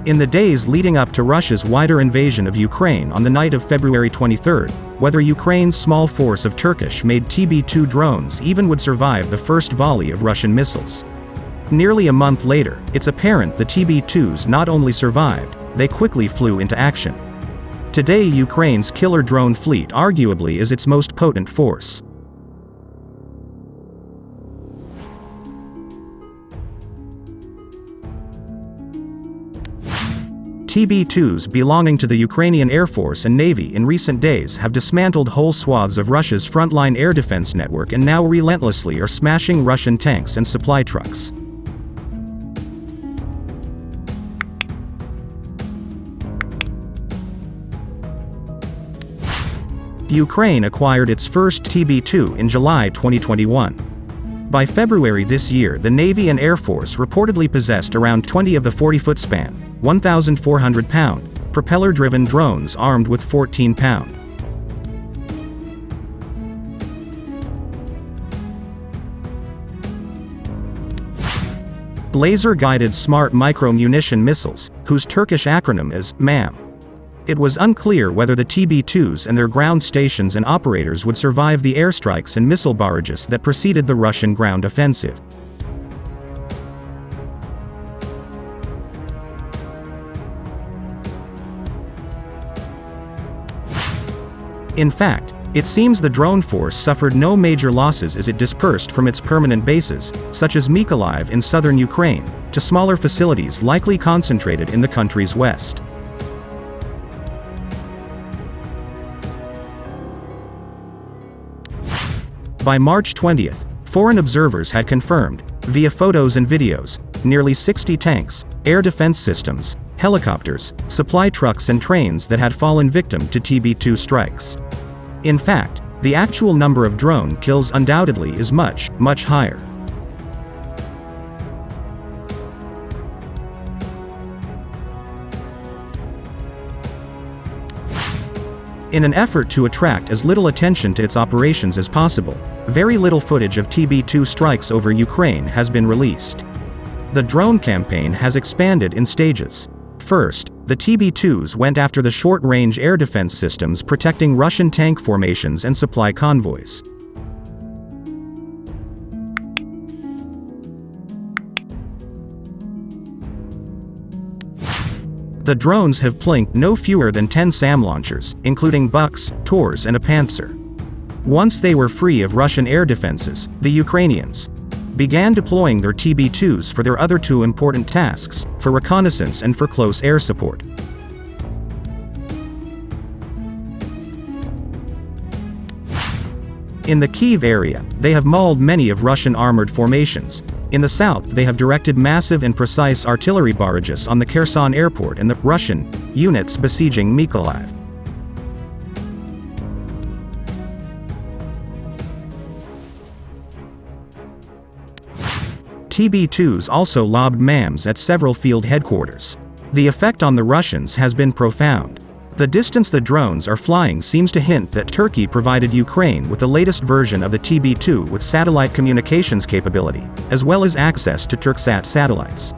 In the days leading up to Russia's wider invasion of Ukraine on the night of February 23, whether Ukraine's small force of Turkish-made TB2 drones even would survive the first volley of Russian missiles. Nearly a month later, it's apparent the TB2s not only survived, they quickly flew into action. Today Ukraine's killer drone fleet arguably is its most potent force. TB2s belonging to the Ukrainian Air Force and Navy in recent days have dismantled whole swaths of Russia's frontline air defense network and now relentlessly are smashing Russian tanks and supply trucks. Ukraine acquired its first TB2 in July 2021. By February this year, the Navy and Air Force reportedly possessed around 20 of the 40-foot-span, 1,400-pound, propeller-driven drones armed with 14-pound. Laser-guided smart micro-munition missiles, whose Turkish acronym is MAM. It was unclear whether the TB2s and their ground stations and operators would survive the airstrikes and missile barrages that preceded the Russian ground offensive. In fact, it seems the drone force suffered no major losses as it dispersed from its permanent bases, such as Mykolaiv in southern Ukraine, to smaller facilities likely concentrated in the country's west. By March 20, foreign observers had confirmed, via photos and videos, nearly 60 tanks, air defense systems, helicopters, supply trucks and trains that had fallen victim to TB2 strikes. In fact, the actual number of drone kills undoubtedly is much, much higher. In an effort to attract as little attention to its operations as possible, very little footage of TB2 strikes over Ukraine has been released. The drone campaign has expanded in stages. First, the TB2s went after the short-range air defense systems protecting Russian tank formations and supply convoys. The drones have plinked no fewer than 10 SAM launchers, including Buks, Tors and a Panzer. Once they were free of Russian air defenses, the Ukrainians began deploying their TB2s for their other two important tasks, for reconnaissance and for close air support. In the Kyiv area, they have mauled many of Russian armored formations. In the south, they have directed massive and precise artillery barrages on the Kherson airport and the Russian units besieging Mykolaiv. TB2s also lobbed MAMs at several field headquarters. The effect on the Russians has been profound. The distance the drones are flying seems to hint that Turkey provided Ukraine with the latest version of the TB2 with satellite communications capability, as well as access to Turksat satellites.